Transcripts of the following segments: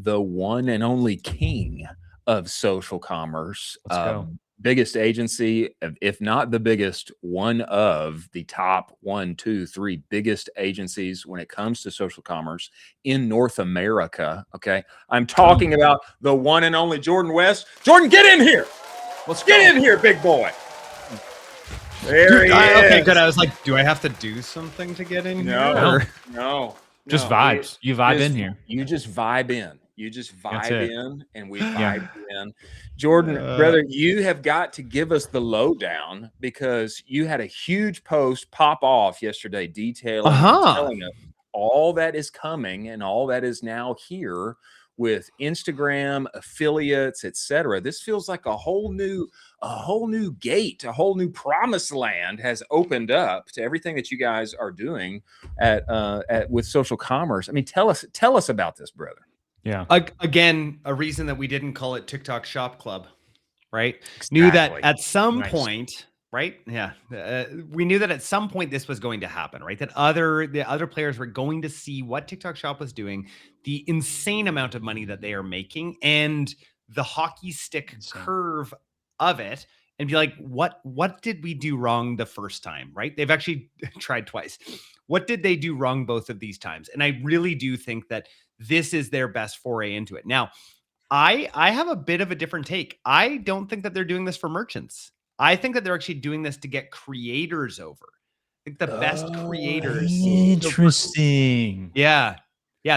the one and only king of social commerce, Let's go. biggest agency, if not the biggest, one of the top one, two, three biggest agencies when it comes to social commerce in North America. Okay. I'm talking about the one and only Jordan West. Jordan, get in here. Let's Get in here, big boy. There he is. Okay, good. I was like, do I have to do something to get in No, here? no, Just no. vibes. You vibe Just- in here. You just vibe in. You just That's vibe it. in, and we Yeah. vibe in. Jordan, brother, you have got to give us the lowdown because you had a huge post pop off yesterday detailing and telling us all that is coming and all that is now here with Instagram affiliates, etc. This feels like a whole new gate, a whole new promised land has opened up to everything that you guys are doing at with social commerce. I mean, tell us about this, brother. Yeah. Again, a reason that we didn't call it TikTok Shop Club, right? Exactly. Knew that at some Nice. point, right? Yeah, we knew that at some point this was going to happen, right? That the other players were going to see what TikTok Shop was doing, the insane amount of money that they are making, and the hockey stick curve of it, and be like, what did we do wrong the first time, right? They've actually tried twice. What did they do wrong both of these times? And I really do think that this is their best foray into it. Now, I have a bit of a different take. I don't think that they're doing this for merchants. I think that they're actually doing this to get creators over. I think the best creators. Interesting. Yeah.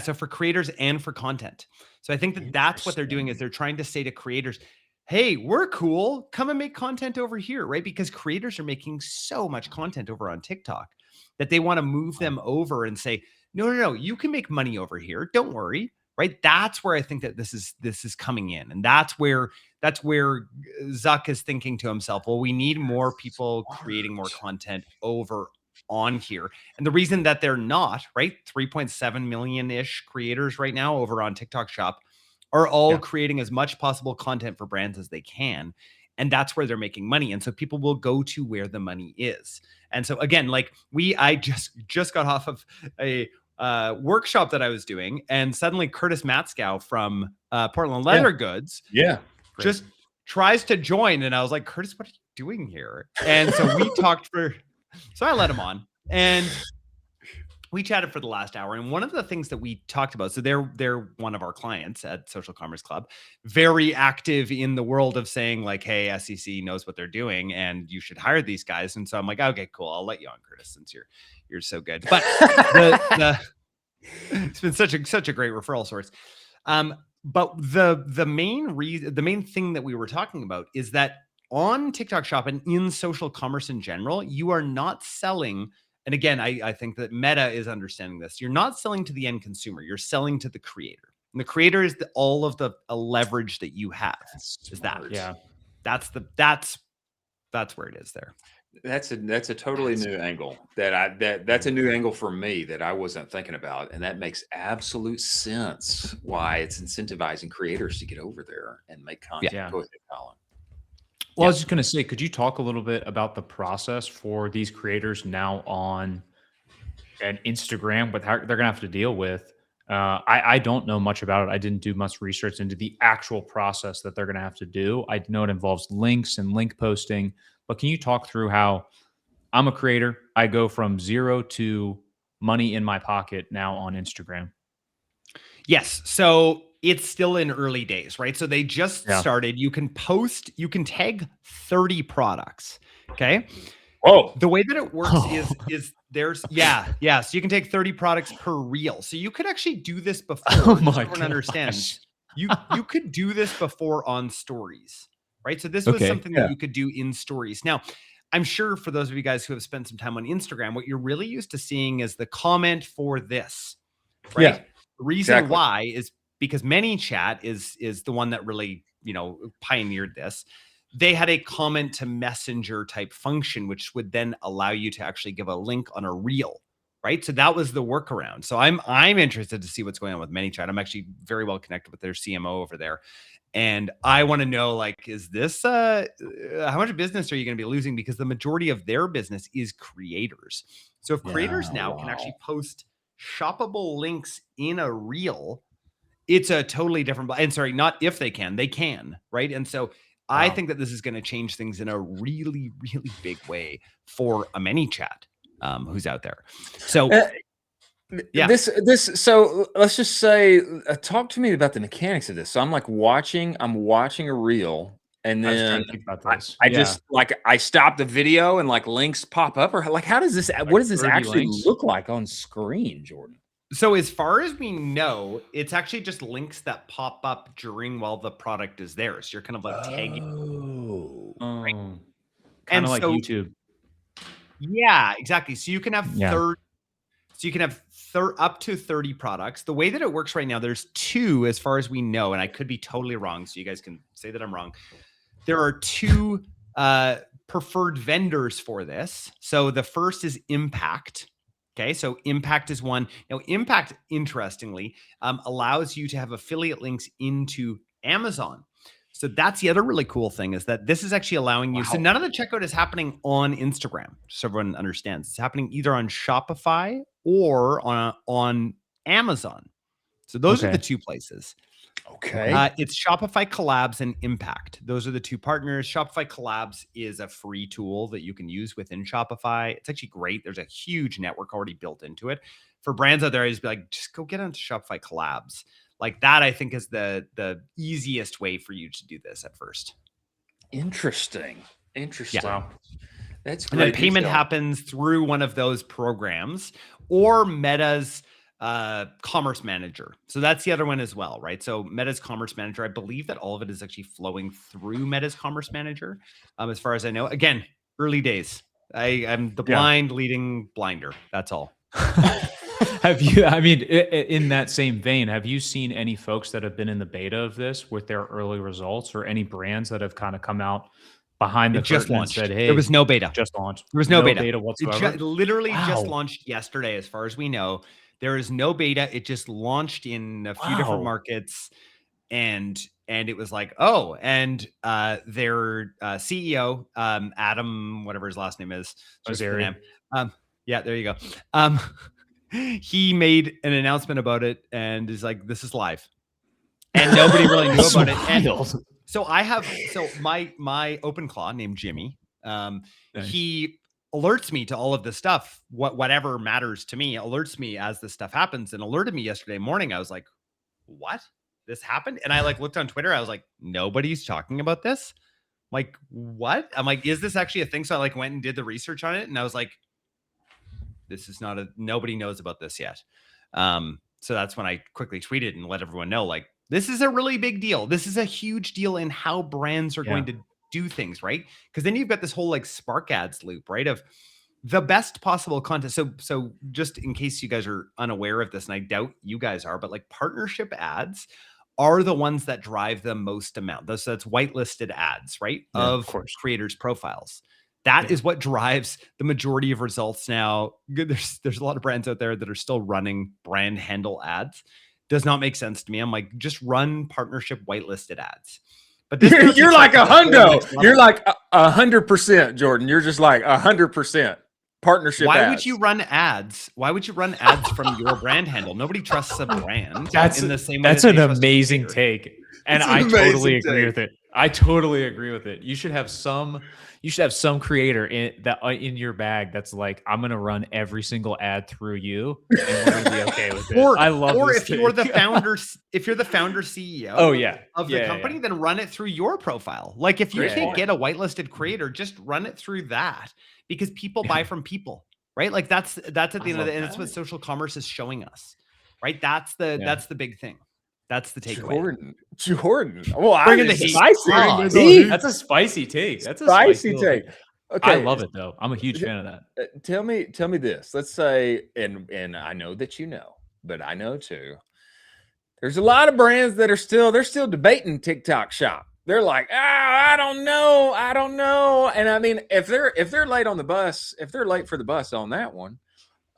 So for creators and for content. So I think that that's what they're doing is they're trying to say to creators, hey, we're cool. Come and make content over here, right? Because creators are making so much content over on TikTok that they want to move them over and say, no, you can make money over here. Don't worry. Right. That's where I think that this is coming in. And that's where Zuck is thinking to himself, well, we need more people creating more content over on here. And the reason that they're not, right, 3.7 million-ish creators right now over on TikTok Shop are all creating as much possible content for brands as they can. And that's where they're making money. And so people will go to where the money is. And so again, like I just got off of a workshop that I was doing, and suddenly Curtis Matzkow from Portland Leather Goods just tries to join. And I was like, Curtis, what are you doing here? And so we talked so I let him on and we chatted for the last hour. And one of the things that we talked about, so they're one of our clients at Social Commerce Club, very active in the world of saying like, hey, SEC knows what they're doing and you should hire these guys. And so I'm like, okay, cool. I'll let you on, Curtis, since you're so good. But it's been such a great referral source. But the main thing that we were talking about is that on TikTok Shop and in social commerce in general, you are not selling. And again, I think that Meta is understanding this. You're not selling to the end consumer. You're selling to the creator. And the creator is all of the leverage that you have. That's where it is there. That's a totally new angle that's a new angle for me that I wasn't thinking about. And that makes absolute sense why it's incentivizing creators to get over there and make content. Yeah. Go ahead, Colin. Well, I was just going to say, could you talk a little bit about the process for these creators now on an Instagram, with how they're going to have to deal with? I don't know much about it. I didn't do much research into the actual process that they're going to have to do. I know it involves links and link posting, but can you talk through how I'm a creator? I go from zero to money in my pocket now on Instagram. Yes. So it's still in early days, right? So they just started. You can tag 30 products. Okay. Whoa. The way that it works is there's, So you can take 30 products per reel. So you could actually do this before. Everyone understands. You could do this before on stories, right? So this was something that you could do in stories. Now, I'm sure for those of you guys who have spent some time on Instagram, what you're really used to seeing is the comment for this, right? Yeah. The reason why is because ManyChat is the one that really, pioneered this. They had a comment to messenger type function, which would then allow you to actually give a link on a reel, right? So that was the workaround. So I'm interested to see what's going on with ManyChat. I'm actually very well connected with their CMO over there. And I want to know, like, is this, how much business are you going to be losing? Because the majority of their business is creators. So if creators now can actually post shoppable links in a reel, it's a totally different, and sorry, not if they can, right? And so I think that this is going to change things in a really, really big way for a ManyChat who's out there. So yeah, so let's just say, talk to me about the mechanics of this. So I'm watching a reel, and I was then trying to think about this. I just I stop the video and links pop up, or how does this, what does this actually look like on screen, Jordan? So as far as we know, it's actually just links that pop up while the product is there. So you're kind of tagging. Right? Kind of like YouTube. Yeah, exactly. So you can have up to 30 products. The way that it works right now, there's 2 as far as we know, and I could be totally wrong, so you guys can say that I'm wrong. There are 2 preferred vendors for this. So the first is Impact. Okay, so Impact is one. Now, Impact, interestingly, allows you to have affiliate links into Amazon. So that's the other really cool thing, is that this is actually allowing you. So none of the checkout is happening on Instagram, so everyone understands. It's happening either on Shopify or on Amazon. So those are the 2 places. Okay. It's Shopify Collabs and Impact. Those are the 2 partners. Shopify Collabs is a free tool that you can use within Shopify. It's actually great. There's a huge network already built into it. For brands out there, I just be like, just go get onto Shopify Collabs. Like that, I think, is the easiest way for you to do this at first. Interesting. Yeah. That's great. And then payment happens through one of those programs or Meta's Commerce Manager. So that's the other one as well, right? So Meta's Commerce Manager, I believe that all of it is actually flowing through Meta's Commerce Manager, as far as I know. Again, early days. I'm the blind leading blinder. That's all. Have you, I mean, in that same vein, have you seen any folks that have been in the beta of this with their early results, or any brands that have kind of come out behind the curtain and said, hey, there was no beta. Just launched. There was no beta whatsoever. It literally just launched yesterday, as far as we know. There is no beta. It just launched in a few different markets, and it was like, oh, and their CEO, Adam, whatever his last name is, yeah, there you go. He made an announcement about it and is like, this is live, and nobody really knew about it. And so my OpenClaw named Jimmy, he alerts me to all of this stuff. Whatever matters to me alerts me as this stuff happens, and alerted me yesterday morning. I was like, what? This happened? And I looked on Twitter. I was like, nobody's talking about this. I'm like, what? I'm like, is this actually a thing? So I went and did the research on it, and I was like, this is not nobody knows about this yet. So that's when I quickly tweeted and let everyone know, this is a really big deal. This is a huge deal in how brands are going to do things, right? Because then you've got this whole Spark Ads loop, right? Of the best possible content. So just in case you guys are unaware of this, and I doubt you guys are, but partnership ads are the ones that drive the most amount. So that's whitelisted ads, right? Of creators' profiles. That is what drives the majority of results now. There's a lot of brands out there that are still running brand handle ads. Does not make sense to me. I'm like, just run partnership whitelisted ads. But you're like a hundo. You're like 100%, Jordan. You're just like 100% partnership. Why would you run ads? Why would you run ads from your brand handle? Nobody trusts a brand. That's in the same way. That's an amazing take, and I totally agree with it. I totally agree with it. You should have some creator in your bag that's like, I'm gonna run every single ad through you, and we're gonna be okay with it. I love. Or if you're the founder, CEO, of the company, then run it through your profile. Like if you can't get a whitelisted creator, just run it through that, because people buy from people, right? Like that's at the end of the, and that's what social commerce is showing us, right? That's the big thing. That's the takeaway. Jordan. Well, bring in the spicy. That's a spicy take. That's a spicy take. Okay. I love it though. I'm a huge fan of that. Tell me this. Let's say, and I know that you know, but I know too. There's a lot of brands that are still debating TikTok Shop. They're like, I don't know. And I mean, if they're late on the bus, if they're late for the bus on that one,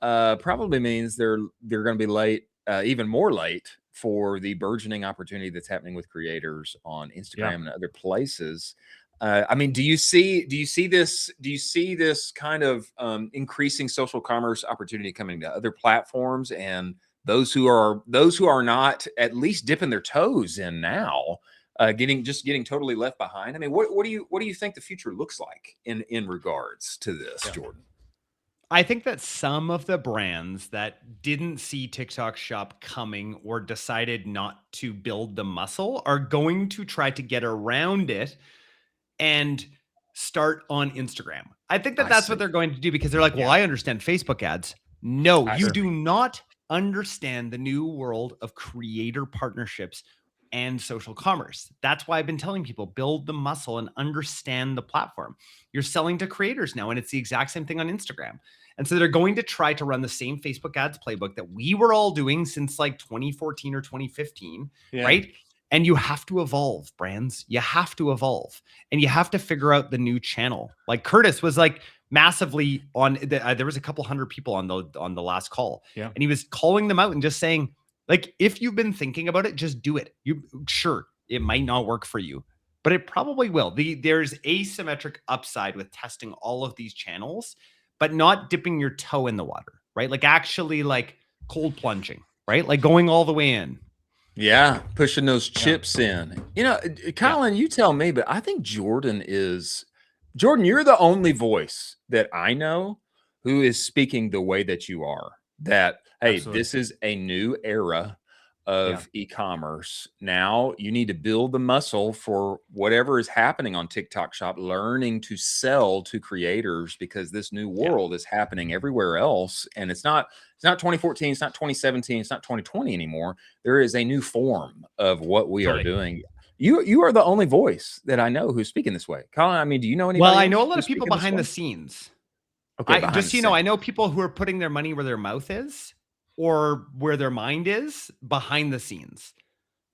probably means they're going to be late, even more late, for the burgeoning opportunity that's happening with creators on Instagram and other places. I mean, do you see this kind of increasing social commerce opportunity coming to other platforms and those who are not at least dipping their toes in now, getting totally left behind. I mean, what do you think the future looks like in regards to this, Jordan? I think that some of the brands that didn't see TikTok Shop coming or decided not to build the muscle are going to try to get around it and start on Instagram. I think that that's what they're going to do, because they're like, well, I understand Facebook ads. No, you do not understand the new world of creator partnerships and social commerce. That's why I've been telling people, build the muscle and understand the platform. You're selling to creators now, and it's the exact same thing on Instagram. And so they're going to try to run the same Facebook ads playbook that we were all doing since like 2014 or 2015, right? And you have to evolve, brands. You have to evolve, and you have to figure out the new channel. Like Curtis was like massively on. There was a couple hundred people on the last call, and he was calling them out and just saying, like, if you've been thinking about it, just do it. Sure, it might not work for you, but it probably will. There's asymmetric upside with testing all of these channels, but not dipping your toe in the water, right? Like actually like cold plunging, right? Like going all the way in. Yeah, pushing those chips in. You know, Colin, you tell me, but I think Jordan, you're the only voice that I know who is speaking the way that you are. That, hey, this is a new era of e-commerce. Now you need to build the muscle for whatever is happening on TikTok Shop, learning to sell to creators, because this new world is happening everywhere else. And it's not 2014, it's not 2017, it's not 2020 anymore. There is a new form of what we are doing. You are the only voice that I know who's speaking this way. Colin, I mean, do you know anybody? Well, I know a lot of people behind the scenes. Okay, just so you know, I know people who are putting their money where their mouth is, or where their mind is, behind the scenes,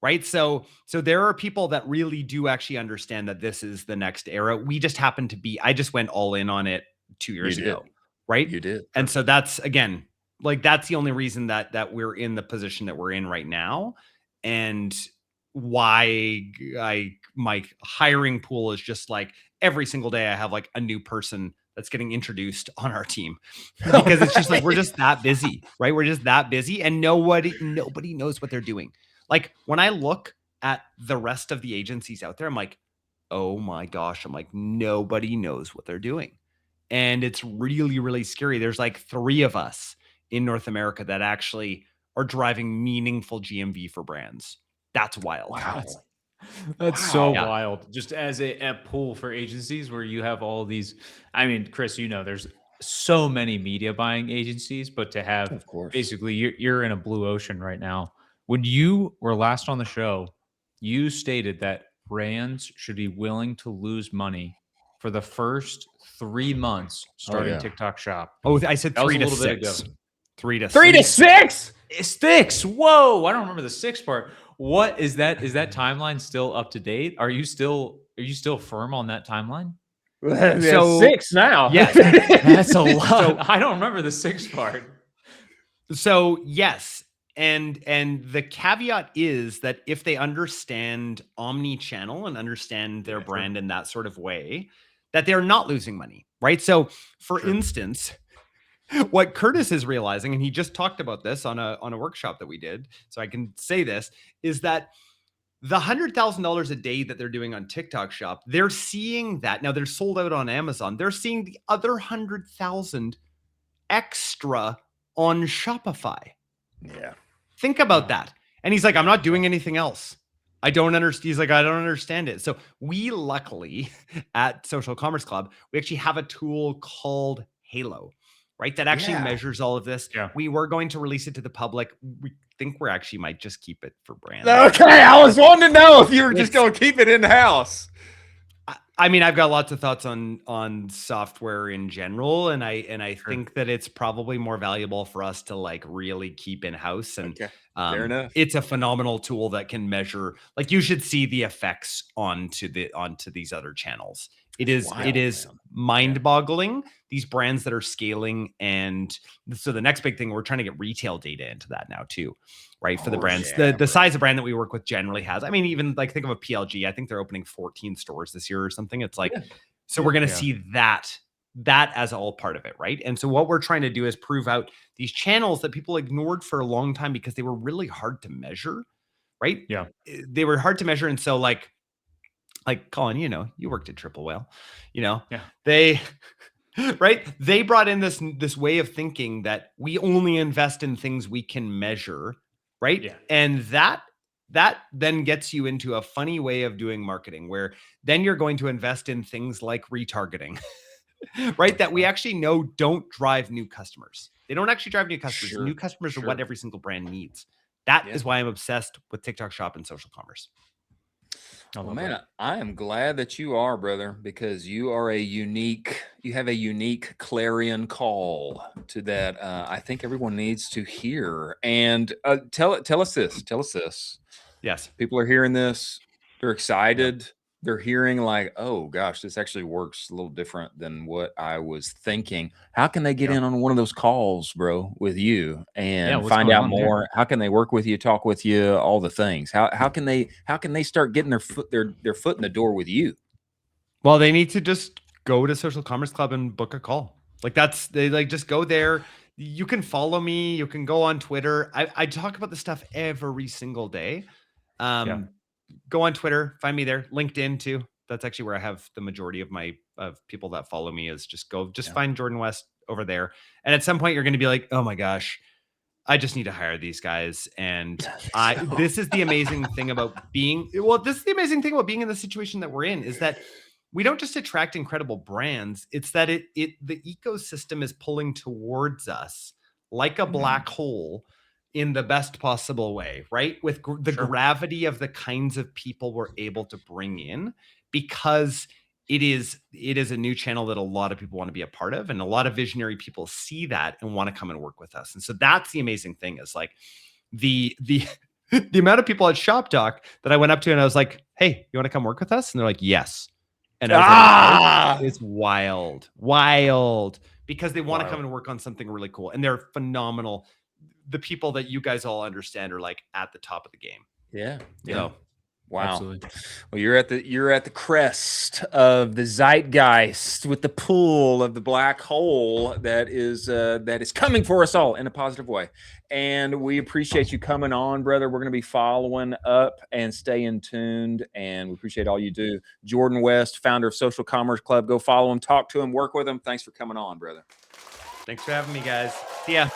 right? So there are people that really do actually understand that this is the next era. We just happen to be, I just went all in on it 2 years ago, right? You did. And so that's, again, like, that's the only reason that we're in the position that we're in right now. And why my hiring pool is just like every single day I have like a new person that's getting introduced on our team, because it's just like, we're just that busy, right? We're just that busy, and nobody knows what they're doing. Like when I look at the rest of the agencies out there, I'm like, oh my gosh, I'm like, nobody knows what they're doing. And it's really, really scary. There's like 3 of us in North America that actually are driving meaningful GMV for brands. That's wild. Wow. That's so wild. Just as a pool for agencies where you have all these, I mean, Chris, you know, there's so many media buying agencies, but to have, of course, basically you're in a blue ocean right now. When you were last on the show, you stated that brands should be willing to lose money for the first 3 months starting TikTok Shop. Oh, I said 3 to 6. 3 to 6. It's 6. Whoa, I don't remember the 6 part. What is that? Is that timeline still up to date? Are you still firm on that timeline? So 6 now. Yeah, that's a lot. So, I don't remember the 6 part. So yes, and the caveat is that if they understand omni-channel and understand their brand in that sort of way, that they're not losing money, right? So for instance, what Curtis is realizing, and he just talked about this on a workshop that we did, so I can say this, is that the $100,000 a day that they're doing on TikTok Shop, they're seeing that now. They're sold out on Amazon. They're seeing the other 100,000 extra on Shopify. Yeah, think about that. And he's like, I'm not doing anything else. I don't understand. He's like, I don't understand it. So we luckily at Social Commerce Club, we actually have a tool called Halo, right? That actually measures all of this. Yeah. We were going to release it to the public. We think we actually might just keep it for brands. Okay, I was wanting to know if you were just going to keep it in house. I mean, I've got lots of thoughts on software in general, and I think that it's probably more valuable for us to like really keep in house. And fair enough. It's a phenomenal tool that can measure. Like, you should see the effects onto these other channels. It is mind-boggling. These brands that are scaling, and so the next big thing, we're trying to get retail data into that now too, right? For the brands, the size of brand that we work with generally has. I mean, even like think of a PLG. I think they're opening 14 stores this year or something. It's like, so we're going to see that that as all part of it, right? And so what we're trying to do is prove out these channels that people ignored for a long time because they were really hard to measure, right? Yeah. They were hard to measure. And so like Colin, you worked at Triple Whale, they right? They brought in this way of thinking that we only invest in things we can measure, right? Yeah. And that then gets you into a funny way of doing marketing where then you're going to invest in things like retargeting, right? That we actually know don't drive new customers. They don't actually drive new customers. Sure, New customers are sure. what every single brand needs. That Yeah. is why I'm obsessed with TikTok Shop and social commerce. Well, man, I am glad that you are, brother, because you have a unique clarion call to that. I think everyone needs to hear. And tell us this. Yes. People are hearing this. They're excited. They're hearing like, oh gosh, this actually works a little different than what I was thinking. How can they get in on one of those calls, bro, with you and find out more? There? How can they work with you, talk with you, all the things? How can they start getting their foot in the door with you? Well, they need to just go to Social Commerce Club and book a call. Just go there. You can follow me. You can go on Twitter. I talk about this stuff every single day. Go on Twitter, find me there. LinkedIn too. That's actually where I have the majority of my people that follow me. Is just find Jordan West over there. And at some point, you're going to be like, oh my gosh, I just need to hire these guys. And this is the amazing thing about being in the situation that we're in, is that we don't just attract incredible brands. It's that the ecosystem is pulling towards us like a black hole in the best possible way, right? With the gravity of the kinds of people we're able to bring in, because it is a new channel that a lot of people want to be a part of, and a lot of visionary people see that and want to come and work with us. And so that's the amazing thing, is like the the amount of people at Shop Talk that I went up to and I was like, hey, you want to come work with us? And they're like, yes. And I was like, it's wild, because they want to come and work on something really cool. And they're phenomenal. The people that you guys all understand are like at the top of the game. Yeah. So, wow. Absolutely. Well, you're at the crest of the zeitgeist, with the pool of the black hole that is coming for us all in a positive way. And we appreciate you coming on, brother. We're going to be following up and staying tuned, and we appreciate all you do. Jordan West, founder of Social Commerce Club. Go follow him, talk to him, work with him. Thanks for coming on, brother. Thanks for having me, guys. See ya.